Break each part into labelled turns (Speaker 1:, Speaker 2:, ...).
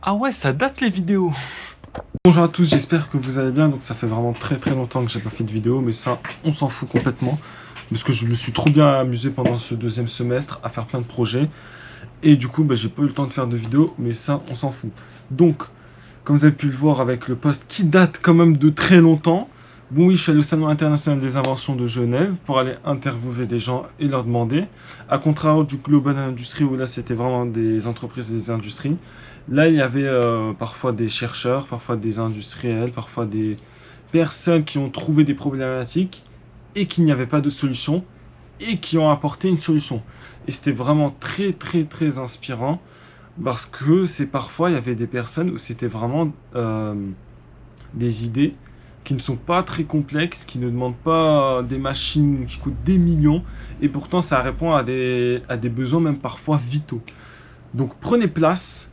Speaker 1: Ah ouais, ça date les vidéos. Bonjour à tous, j'espère que vous allez bien. Donc ça fait vraiment très longtemps que j'ai pas fait de vidéo, mais ça, on s'en fout complètement. Parce que je me suis trop bien amusé pendant ce deuxième semestre à faire plein de projets. Et du coup, j'ai pas eu le temps de faire de vidéo, mais ça, on s'en fout. Donc, comme vous avez pu le voir avec le post qui date quand même de très longtemps, bon oui, je suis allé au Salon international des inventions de Genève pour aller interviewer des gens et leur demander. À contrario du Global Industry où là c'était vraiment des entreprises et des industries, là il y avait parfois des chercheurs, parfois des industriels, parfois des personnes qui ont trouvé des problématiques et qu'il n'y avait pas de solution et qui ont apporté une solution. Et c'était vraiment très inspirant parce que c'est parfois il y avait des personnes où c'était vraiment des idées qui ne sont pas très complexes, qui ne demandent pas des machines qui coûtent des millions, et pourtant ça répond à des besoins même parfois vitaux. Donc prenez place,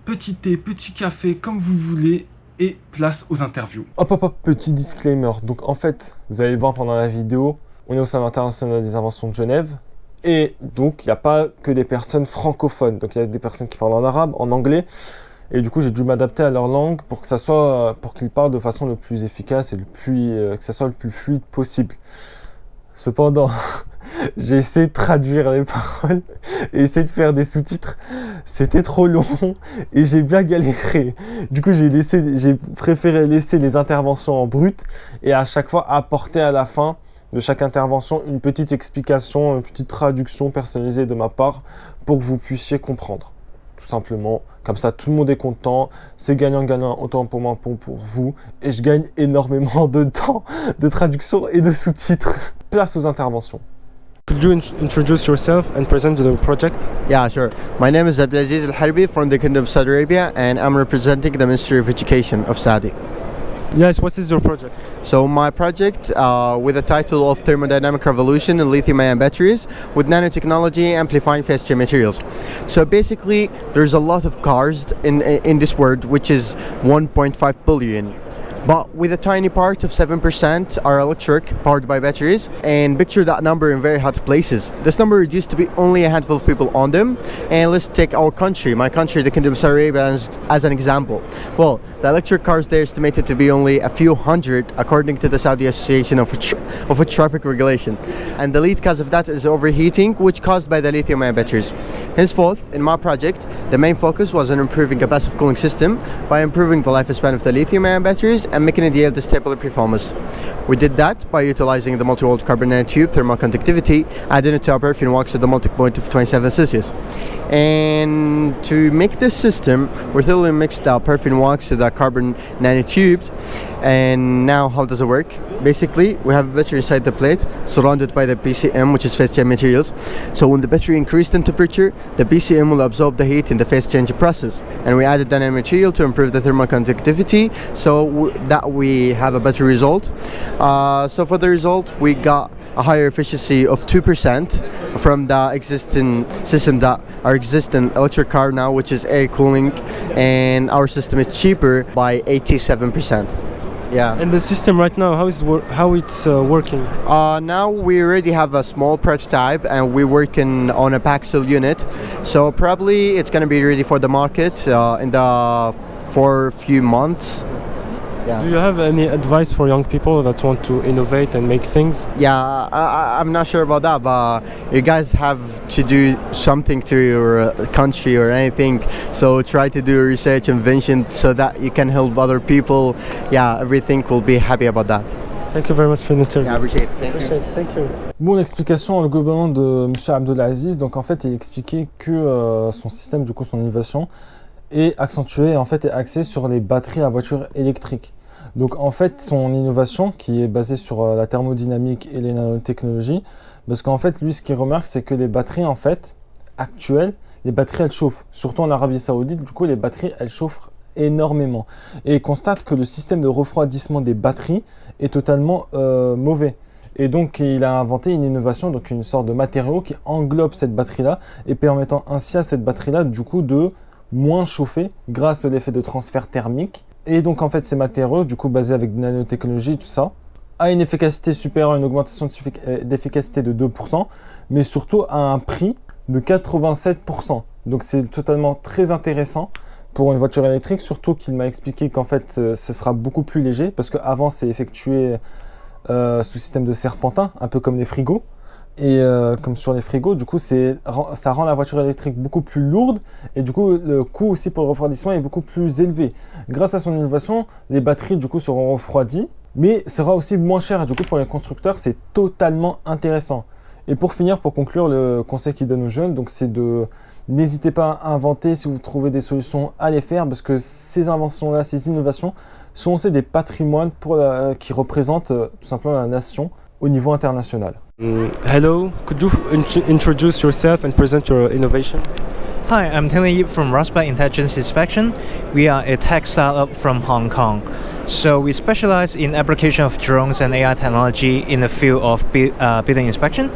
Speaker 1: petit thé, petit café, comme vous voulez, et place aux interviews. Hop, petit disclaimer. Donc en fait, vous allez voir pendant la vidéo, on est au Salon international des inventions de Genève, et donc il n'y a pas que des personnes francophones, donc il y a des personnes qui parlent en arabe, en anglais, et du coup j'ai dû m'adapter à leur langue pour qu'ils parlent de façon le plus efficace et que ça soit le plus fluide possible. Cependant, j'ai essayé de traduire les paroles et essayer de faire des sous-titres. C'était trop long et j'ai bien galéré. Du coup, j'ai préféré laisser les interventions en brut et à chaque fois apporter à la fin de chaque intervention une petite explication, une petite traduction personnalisée de ma part pour que vous puissiez comprendre. Tout simplement, comme ça tout le monde est content, c'est gagnant-gagnant, autant pour moi pour vous, et je gagne énormément de temps de traduction et de sous-titres. Place aux interventions. Could you introduce yourself and present the project?
Speaker 2: Yeah, sure. My name is Abdelaziz Al Harbi from the Kingdom of Saudi Arabia, and I'm representing the Ministry of Education of Saudi.
Speaker 1: Yes, what is your project?
Speaker 2: So my project, with the title of Thermodynamic Revolution in Lithium-ion Batteries with Nanotechnology Amplifying Fast Chain Materials. So basically, there's a lot of cars in this world, which is 1.5 billion. But with a tiny part of 7% are electric, powered by batteries, and picture that number in very hot places. This number used to be only a handful of people on them, and let's take our country, my country, the Kingdom of Saudi Arabia, as an example. Well, the electric cars there estimated to be only a few hundred, according to the Saudi Association of Traffic Regulation. And the lead cause of that is overheating, which caused by the lithium-ion batteries. Henceforth, in my project, the main focus was on improving a passive cooling system by improving the lifespan of the lithium-ion batteries and making it yield a stable performance. We did that by utilizing the multi-walled carbon nanotube thermal conductivity, adding it to our paraffin wax at the melting point of 27 Celsius. And to make this system, we thoroughly mixed the paraffin wax with the carbon nanotubes. And now how does it work? Basically, we have a battery inside the plate surrounded by the PCM, which is phase change materials. So when the battery increased in temperature, the PCM will absorb the heat in the phase change process. And we added the nanomaterial to improve the thermal conductivity so that we have a better result. So for the result, we got a higher efficiency of 2% from the existing system that our existing electric car now, which is air cooling, and our system is cheaper by 87%. Yeah.
Speaker 1: And the system right now, how it's working?
Speaker 2: Now we already have a small prototype and we're working on a Paxil unit. So probably it's going to be ready for the market for a few months. Yeah.
Speaker 1: Do you have any advice for young people that want to innovate and make things?
Speaker 2: Yeah, I'm not sure about that, but you guys have to do something to your country or anything. So try to do research, invention, so that you can help other people. Yeah, everything will be happy about that.
Speaker 1: Thank you very much for the interview.
Speaker 2: Yeah, I appreciate it.
Speaker 1: Thank you. Bon, l'explication globalement de M. Abdelaziz, donc en fait il expliquait que son système, du coup son innovation, est accentué, en fait est axé sur les batteries à voiture électrique. Donc en fait son innovation qui est basée sur la thermodynamique et les nanotechnologies, parce qu'en fait lui ce qu'il remarque c'est que les batteries en fait actuelles, les batteries elles chauffent, surtout en Arabie Saoudite, du coup les batteries elles chauffent énormément. Et il constate que le système de refroidissement des batteries est totalement mauvais. Et donc il a inventé une innovation, donc une sorte de matériau qui englobe cette batterie-là et permettant ainsi à cette batterie-là du coup de moins chauffer grâce à l'effet de transfert thermique. Et donc en fait ces matériaux, du coup basés avec des nanotechnologies, tout ça, a une efficacité supérieure, une augmentation d'efficacité de 2%, mais surtout à un prix de 87%. Donc c'est totalement très intéressant pour une voiture électrique, surtout qu'il m'a expliqué qu'en fait ce sera beaucoup plus léger parce qu'avant c'est effectué sous système de serpentin, un peu comme les frigos. Et comme sur les frigos, du coup ça rend la voiture électrique beaucoup plus lourde et du coup le coût aussi pour le refroidissement est beaucoup plus élevé. Grâce à son innovation, les batteries du coup seront refroidies, mais sera aussi moins cher. Et du coup pour les constructeurs c'est totalement intéressant. Et pour finir, pour conclure, le conseil qu'il donne aux jeunes, donc c'est de n'hésitez pas à inventer si vous trouvez des solutions à les faire parce que ces inventions-là, ces innovations sont aussi des patrimoines qui représentent tout simplement la nation au niveau international.
Speaker 3: Hello, could you introduce yourself and present your innovation?
Speaker 4: Hi, I'm Tony Yip from Raspberry Intelligence Inspection. We are a tech startup from Hong Kong. So we specialize in application of drones and AI technology in the field of building inspection.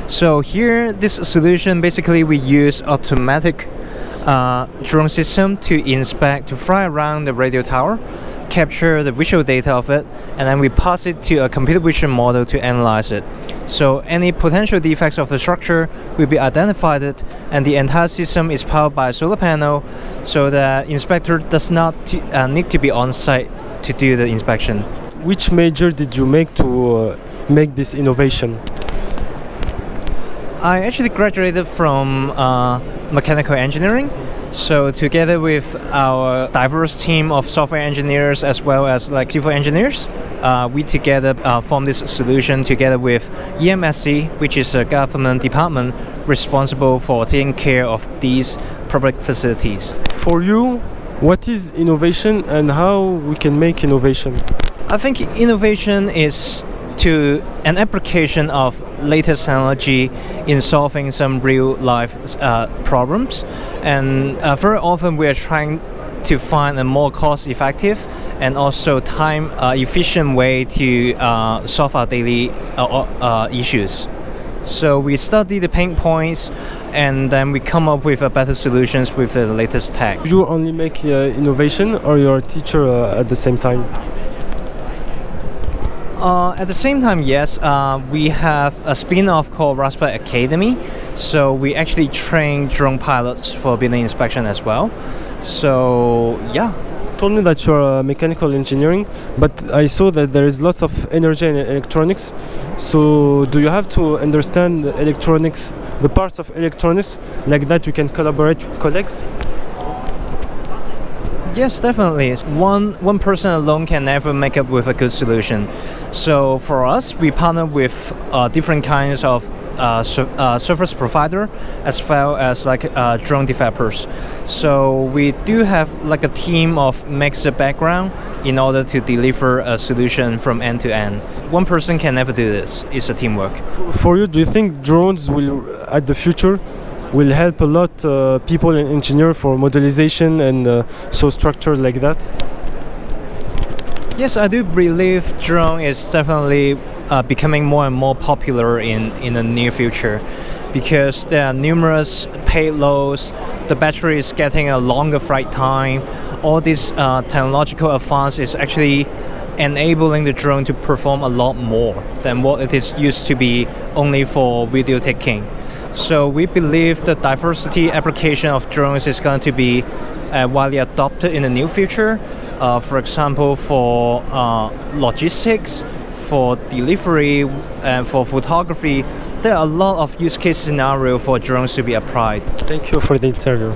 Speaker 4: So here, this solution, basically we use automatic drone system to inspect, to fly around the radio tower, capture the visual data of it, and then we pass it to a computer vision model to analyze it. So any potential defects of the structure will be identified, and the entire system is powered by a solar panel, so the inspector does not need to be on site to do the inspection.
Speaker 3: Which major did you make to make this innovation?
Speaker 4: I actually graduated from mechanical engineering. So together with our diverse team of software engineers as well as like civil engineers, we together form this solution together with EMSC, which is a government department responsible for taking care of these public facilities.
Speaker 3: For you, what is innovation and how we can make innovation?
Speaker 4: I think innovation is to an application of latest technology in solving some real life problems, and very often we are trying to find a more cost effective and also time efficient way to solve our daily issues. So we study the pain points and then we come up with better solutions with the latest tech.
Speaker 3: You only make innovation or you're a teacher at the same time?
Speaker 4: At the same time, yes, we have a spin-off called Raspberry Academy. So we actually train drone pilots for building inspection as well. So yeah.
Speaker 3: You told me that you're mechanical engineering, but I saw that there is lots of energy in electronics. So do you have to understand the electronics, the parts of electronics, like that you can collaborate with colleagues?
Speaker 4: Yes, definitely. One person alone can never make up with a good solution. So for us, we partner with different kinds of service provider as well as like drone developers. So we do have like a team of mixed background in order to deliver a solution from end to end. One person can never do this. It's a teamwork.
Speaker 3: For you, do you think drones will, at the future, will help a lot people and engineers for modelization and so structured like that?
Speaker 4: Yes, I do believe drone is definitely becoming more and more popular in the near future because there are numerous payloads, the battery is getting a longer flight time, all this technological advance is actually enabling the drone to perform a lot more than what it is used to be only for video taking. So we believe the diversity application of drones is going to be widely adopted in the near future. For example, for logistics, for delivery, and for photography, there are a lot of use case scenarios for drones to be applied.
Speaker 3: Thank you for the interview.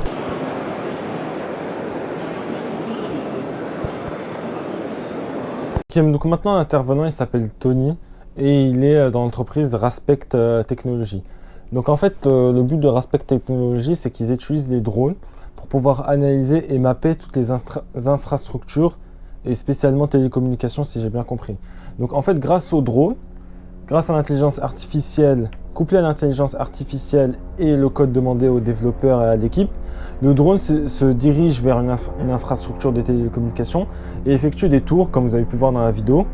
Speaker 1: Donc maintenant l'intervenant il s'appelle Tony et il est dans l'entreprise Raspect Technology. Donc en fait le but de Raspect Technology c'est qu'ils utilisent les drones pour pouvoir analyser et mapper toutes les infrastructures et spécialement télécommunications si j'ai bien compris. Donc en fait grâce aux drones, grâce à l'intelligence artificielle, couplée à l'intelligence artificielle et le code demandé aux développeurs et à l'équipe, le drone se dirige vers une infrastructure de télécommunications et effectue des tours, comme vous avez pu voir dans la vidéo,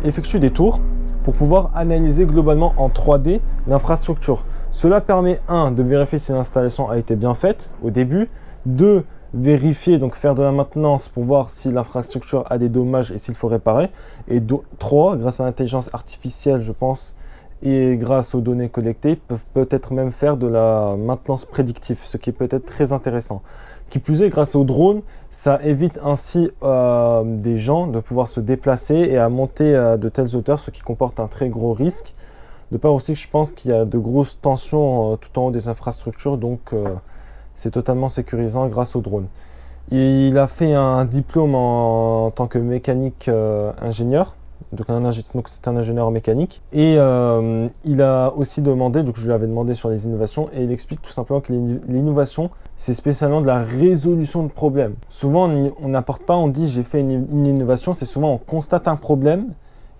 Speaker 1: effectue des tours pour pouvoir analyser globalement en 3D l'infrastructure. Cela permet 1 de vérifier si l'installation a été bien faite au début, 2 vérifier, donc faire de la maintenance pour voir si l'infrastructure a des dommages et s'il faut réparer, et 3 grâce à l'intelligence artificielle je pense et grâce aux données collectées, peuvent peut-être même faire de la maintenance prédictive, ce qui est peut-être très intéressant. Qui plus est, grâce aux drones, ça évite ainsi des gens de pouvoir se déplacer et à monter de telles hauteurs, ce qui comporte un très gros risque. De part aussi que je pense qu'il y a de grosses tensions tout en haut des infrastructures, donc c'est totalement sécurisant grâce aux drones. Il a fait un diplôme en tant que mécanique ingénieur, donc c'est un ingénieur mécanique. Et il a aussi demandé, donc je lui avais demandé sur les innovations, et il explique tout simplement que l'innovation, c'est spécialement de la résolution de problèmes. Souvent, on n'apporte pas, on dit j'ai fait une innovation, c'est souvent on constate un problème,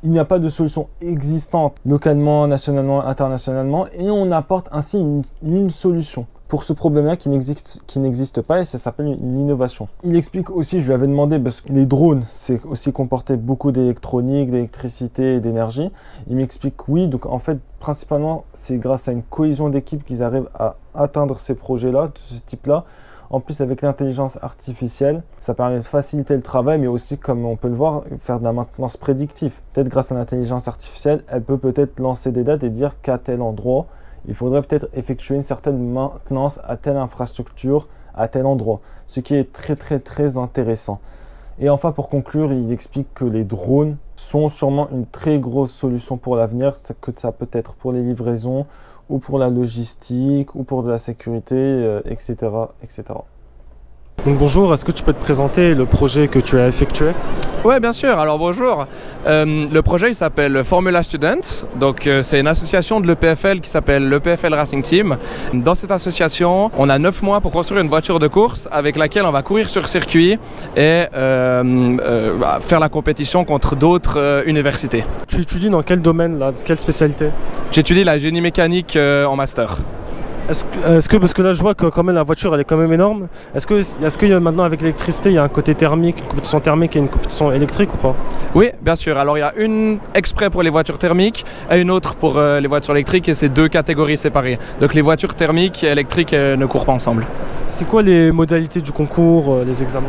Speaker 1: il n'y a pas de solution existante localement, nationalement, internationalement, et on apporte ainsi une solution pour ce problème-là qui n'existe pas, et ça s'appelle une innovation. Il explique aussi, je lui avais demandé, parce que les drones, c'est aussi comporter beaucoup d'électronique, d'électricité et d'énergie. Il m'explique oui, donc en fait, principalement, c'est grâce à une cohésion d'équipe qu'ils arrivent à atteindre ces projets-là, de ce type-là. En plus, avec l'intelligence artificielle, ça permet de faciliter le travail, mais aussi, comme on peut le voir, faire de la maintenance prédictive. Peut-être grâce à l'intelligence artificielle, elle peut peut-être lancer des dates et dire qu'à tel endroit, il faudrait peut-être effectuer une certaine maintenance à telle infrastructure, à tel endroit. Ce qui est très très très intéressant. Et enfin, pour conclure, il explique que les drones sont sûrement une très grosse solution pour l'avenir, que ça peut être pour les livraisons, ou pour la logistique, ou pour de la sécurité, etc., etc.
Speaker 3: Donc bonjour, est-ce que tu peux te présenter le projet que tu as effectué?
Speaker 5: Oui, bien sûr. Alors bonjour. Le projet il s'appelle Formula Students. Donc c'est une association de l'EPFL qui s'appelle l'EPFL Racing Team. Dans cette association, on a 9 mois pour construire une voiture de course avec laquelle on va courir sur circuit et faire la compétition contre d'autres universités.
Speaker 3: Tu étudies dans quel domaine là? Quelle spécialité?
Speaker 5: J'étudie la génie mécanique en master.
Speaker 3: Est-ce que, parce que là je vois que quand même la voiture elle est quand même énorme, est-ce que maintenant avec l'électricité il y a un côté thermique, une compétition thermique et une compétition électrique ou pas?
Speaker 5: Oui, bien sûr. Alors il y a une exprès pour les voitures thermiques et une autre pour les voitures électriques et c'est deux catégories séparées. Donc les voitures thermiques et électriques ne courent pas ensemble.
Speaker 3: C'est quoi les modalités du concours, les examens?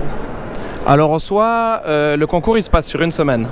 Speaker 5: Alors en soi, le concours il se passe sur une semaine.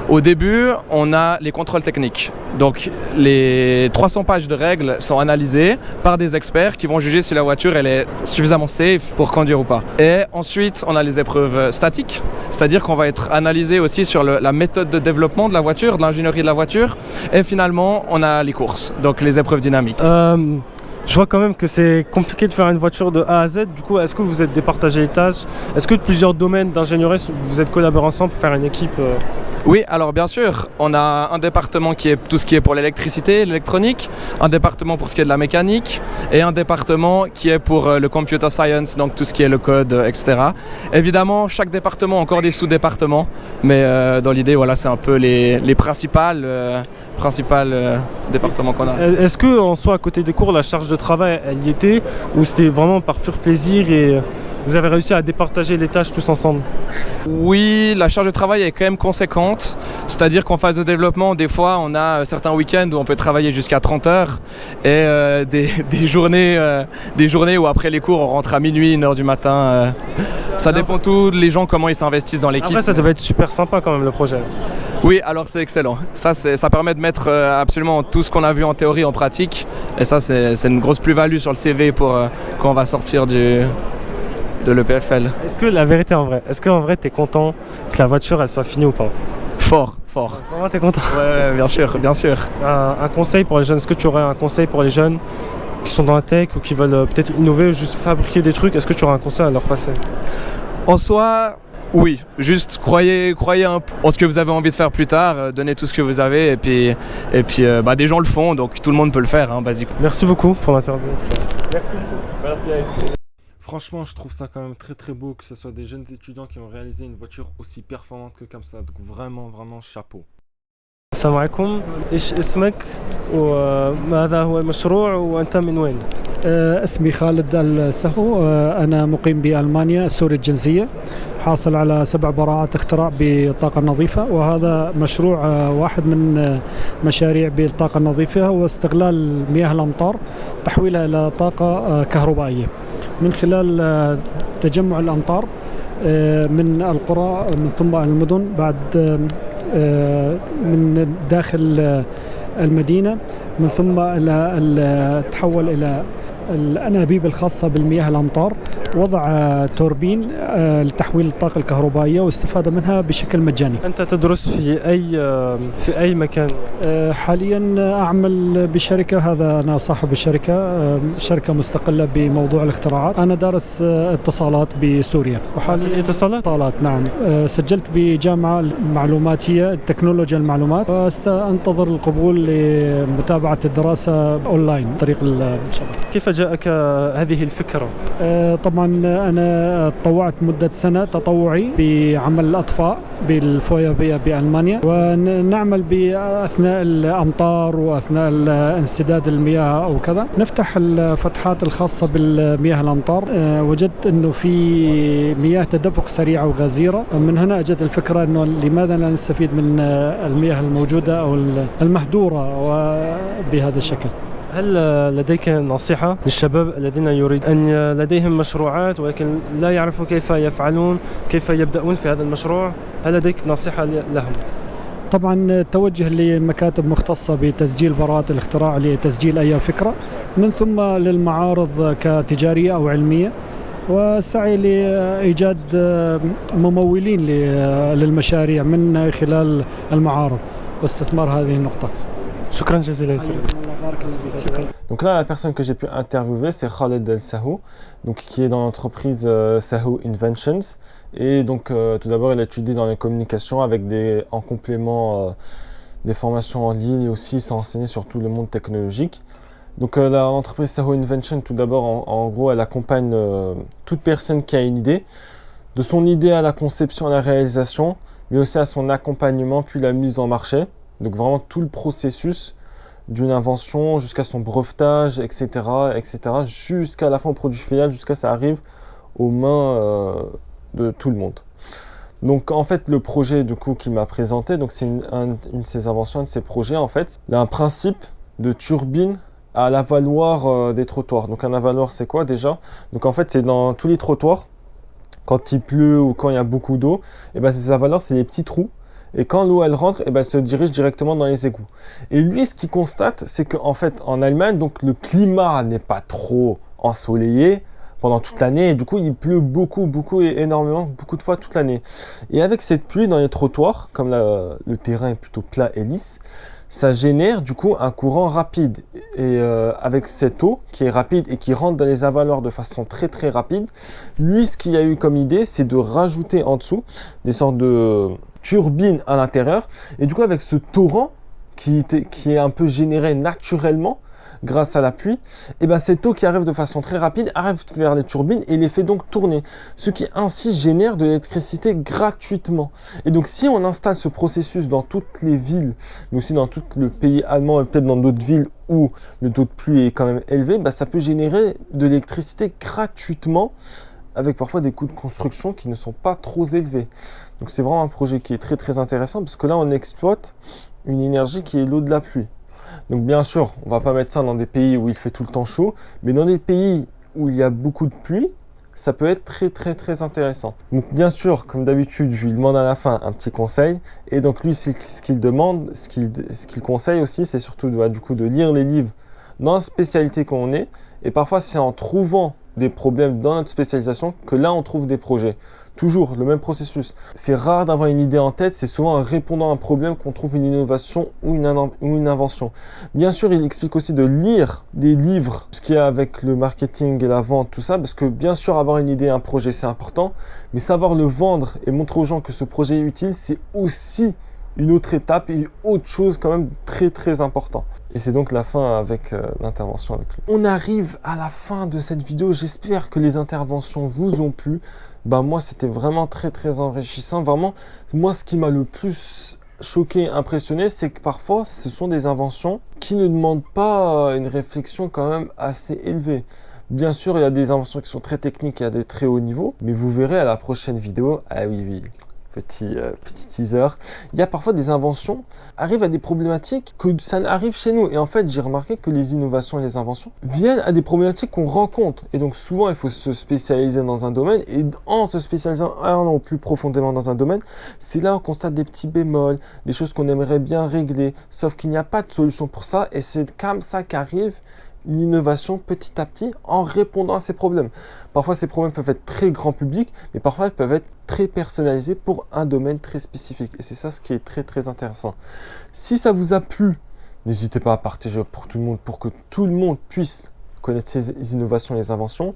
Speaker 5: Au début, on a les contrôles techniques. Donc les 300 pages de règles sont analysées par des experts qui vont juger si la voiture elle est suffisamment safe pour conduire ou pas. Et ensuite, on a les épreuves statiques, c'est-à-dire qu'on va être analysé aussi sur la méthode de développement de la voiture, de l'ingénierie de la voiture. Et finalement, on a les courses, donc les épreuves dynamiques.
Speaker 3: Je vois quand même que c'est compliqué de faire une voiture de A à Z. Du coup, est-ce que vous êtes départagé les tâches? Est-ce que plusieurs domaines d'ingénierie, vous êtes collaborés ensemble pour faire une équipe?
Speaker 5: Oui, alors bien sûr, on a un département qui est tout ce qui est pour l'électricité, l'électronique, un département pour ce qui est de la mécanique et un département qui est pour le computer science, donc tout ce qui est le code, etc. Évidemment, chaque département a encore des sous-départements, mais dans l'idée, voilà, c'est un peu les principales départements qu'on a.
Speaker 3: Est-ce que en soi, à côté des cours, la charge de travail, elle y était, ou c'était vraiment par pur plaisir et vous avez réussi à départager les tâches tous ensemble?
Speaker 5: Oui, la charge de travail est quand même conséquente, c'est-à-dire qu'en phase de développement, des fois, on a certains week-ends où on peut travailler jusqu'à 30 heures et des journées où après les cours, on rentre à minuit, 1h du matin. Ça dépend tout, les gens, comment ils s'investissent dans l'équipe.
Speaker 3: Après, ça devait être super sympa quand même le projet.
Speaker 5: Oui, alors c'est excellent. Ça permet de mettre absolument tout ce qu'on a vu en théorie en pratique. Et ça, c'est une grosse plus-value sur le CV pour quand on va sortir de l'EPFL.
Speaker 3: Est-ce que la vérité en vrai, est-ce qu'en vrai t'es content que la voiture elle soit finie ou pas?
Speaker 5: Fort.
Speaker 3: Vraiment t'es content?
Speaker 5: Ouais, bien sûr.
Speaker 3: Un conseil pour les jeunes, est-ce que tu aurais un conseil pour les jeunes qui sont dans la tech ou qui veulent peut-être innover, juste fabriquer des trucs? Est-ce que tu aurais un conseil à leur passer?
Speaker 5: En soi, oui, juste croyez un peu en ce que vous avez envie de faire plus tard, donnez tout ce que vous avez et puis des gens le font, donc tout le monde peut le faire, hein, basiquement.
Speaker 3: Merci beaucoup pour l'interview.
Speaker 5: Merci beaucoup. Merci Alexis.
Speaker 1: Franchement, je trouve ça quand même très très beau que ce soit des jeunes étudiants qui ont réalisé une voiture aussi performante que comme ça. Donc vraiment, vraiment chapeau.
Speaker 3: السلام عليكم، ايش اسمك وماذا هو المشروع وانت من وين؟
Speaker 6: اسمي خالد السهو، أنا مقيم بألمانيا، سوري الجنسية، حاصل على 7 براءات اختراع بالطاقة النظيفة، وهذا مشروع واحد من مشاريع بالطاقة النظيفة هو استغلال مياه الأمطار تحويلها إلى طاقة كهربائية من خلال تجمع الأمطار من القرى من ثم المدن بعد من داخل المدينة من ثم تحول إلى الأنابيب الخاصة بالمياه الأمطار، وضع توربين لتحويل الطاقة الكهربائية واستفادة منها بشكل مجاني.
Speaker 3: أنت تدرس في أي مكان؟
Speaker 6: حاليا أعمل بشركة، هذا أنا صاحب الشركة، شركة مستقلة بموضوع الاختراعات. أنا دارس اتصالات بسوريا
Speaker 3: وحاليا اتصالات
Speaker 6: نعم. سجلت بجامعة معلوماتية تكنولوجيا المعلومات، وأنتظر القبول لمتابعة الدراسة أونلاين طريق الشبكة.
Speaker 3: كيف جاءك هذه الفكرة؟
Speaker 6: طبعا أنا تطوعت مدة سنة تطوعي بعمل الأطفاء بالفويابيا بألمانيا، ونعمل بأثناء الأمطار وأثناء انسداد المياه أو كذا، نفتح الفتحات الخاصة بالمياه الأمطار. وجدت أنه في مياه تدفق سريعة وغزيرة، من هنا أجت الفكرة أنه لماذا لا نستفيد من المياه الموجودة أو المهدورة بهذا الشكل.
Speaker 3: هل لديك نصيحة للشباب الذين يريد أن لديهم مشروعات ولكن لا يعرفوا كيف يفعلون، كيف يبدأون في هذا المشروع؟ هل لديك نصيحة لهم؟
Speaker 6: طبعا توجه لمكاتب مختصة بتسجيل براءة الاختراع لتسجيل أي فكرة، من ثم للمعارض كتجارية أو علمية، والسعي لإيجاد ممولين للمشاريع من خلال المعارض واستثمار هذه النقطة.
Speaker 3: شكرا جزيلا.
Speaker 1: Donc là, la personne que j'ai pu interviewer, c'est Khaled El Sahou, donc qui est dans l'entreprise Sahou Inventions. Et donc, tout d'abord, il a étudié dans les communications avec en complément des formations en ligne, et aussi s'est enseigné sur tout le monde technologique. Donc, l'entreprise Sahou Inventions, tout d'abord, en gros, elle accompagne toute personne qui a une idée, de son idée à la conception, à la réalisation, mais aussi à son accompagnement, puis la mise en marché. Donc, vraiment tout le processus d'une invention jusqu'à son brevetage, etc., jusqu'à la fin au produit final, jusqu'à ce que ça arrive aux mains de tout le monde. Donc en fait, le projet du coup qu'il m'a présenté, donc c'est une de ses inventions, un de ses projets en fait. Il a un principe de turbine à l'avaloir des trottoirs. Donc un avaloir, c'est quoi déjà? Donc en fait, c'est dans tous les trottoirs, quand il pleut ou quand il y a beaucoup d'eau, et ben ces avaloirs, c'est les petits trous. Et quand l'eau elle rentre, et ben, elle se dirige directement dans les égouts. Et lui, ce qu'il constate, c'est qu'en fait, en Allemagne, donc le climat n'est pas trop ensoleillé pendant toute l'année. Et du coup, il pleut beaucoup et énormément, beaucoup de fois toute l'année. Et avec cette pluie dans les trottoirs, comme le terrain est plutôt plat et lisse, ça génère du coup un courant rapide. Et avec cette eau qui est rapide et qui rentre dans les avaloirs de façon très rapide, lui, ce qu'il a eu comme idée, c'est de rajouter en dessous des sortes de turbine à l'intérieur, et du coup avec ce torrent qui est un peu généré naturellement grâce à la pluie, et ben cette eau qui arrive de façon très rapide arrive vers les turbines et les fait donc tourner, ce qui ainsi génère de l'électricité gratuitement. Et donc si on installe ce processus dans toutes les villes, mais aussi dans tout le pays allemand et peut-être dans d'autres villes où le taux de pluie est quand même élevé, ben ça peut générer de l'électricité gratuitement, avec parfois des coûts de construction qui ne sont pas trop élevés. Donc c'est vraiment un projet qui est très intéressant, parce que là on exploite une énergie qui est l'eau de la pluie. Donc bien sûr, on va pas mettre ça dans des pays où il fait tout le temps chaud, mais dans des pays où il y a beaucoup de pluie, ça peut être très intéressant. Donc bien sûr, comme d'habitude, je lui demande à la fin un petit conseil, et donc lui ce qu'il demande, ce qu'il conseille aussi, c'est surtout du coup de lire les livres dans la spécialité qu'on est, et parfois c'est en trouvant des problèmes dans notre spécialisation que là on trouve des projets. Toujours le même processus. C'est rare d'avoir une idée en tête, c'est souvent en répondant à un problème qu'on trouve une innovation ou une invention. Bien sûr, il explique aussi de lire des livres, ce qu'il y a avec le marketing et la vente, tout ça, parce que bien sûr, avoir une idée, un projet, c'est important, mais savoir le vendre et montrer aux gens que ce projet est utile, c'est aussi une autre étape et autre chose quand même très important. Et c'est donc la fin avec l'intervention avec lui. On arrive à la fin de cette vidéo, j'espère que les interventions vous ont plu. Bah moi c'était vraiment très enrichissant. Vraiment, moi ce qui m'a le plus choqué, impressionné, c'est que parfois ce sont des inventions qui ne demandent pas une réflexion quand même assez élevée. Bien sûr, il y a des inventions qui sont très techniques et à des très hauts niveaux, mais vous verrez à la prochaine vidéo, ah oui, petit teaser. Il y a parfois des inventions arrivent à des problématiques que ça arrive chez nous. Et en fait, j'ai remarqué que les innovations et les inventions viennent à des problématiques qu'on rencontre. Et donc souvent, il faut se spécialiser dans un domaine. Et en se spécialisant plus profondément dans un domaine, c'est là où on constate des petits bémols, des choses qu'on aimerait bien régler. Sauf qu'il n'y a pas de solution pour ça. Et c'est comme ça qu'arrive l'innovation petit à petit en répondant à ces problèmes. Parfois, ces problèmes peuvent être très grand public, mais parfois, ils peuvent être très personnalisés pour un domaine très spécifique. Et c'est ça ce qui est très, très intéressant. Si ça vous a plu, n'hésitez pas à partager pour tout le monde, pour que tout le monde puisse connaître ces innovations et les inventions.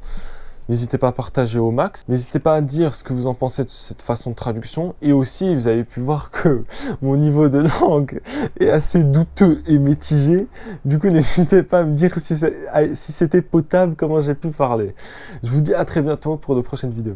Speaker 1: N'hésitez pas à partager au max. N'hésitez pas à dire ce que vous en pensez de cette façon de traduction. Et aussi, vous avez pu voir que mon niveau de langue est assez douteux et mitigé. Du coup, n'hésitez pas à me dire si c'était potable, comment j'ai pu parler. Je vous dis à très bientôt pour de prochaines vidéos.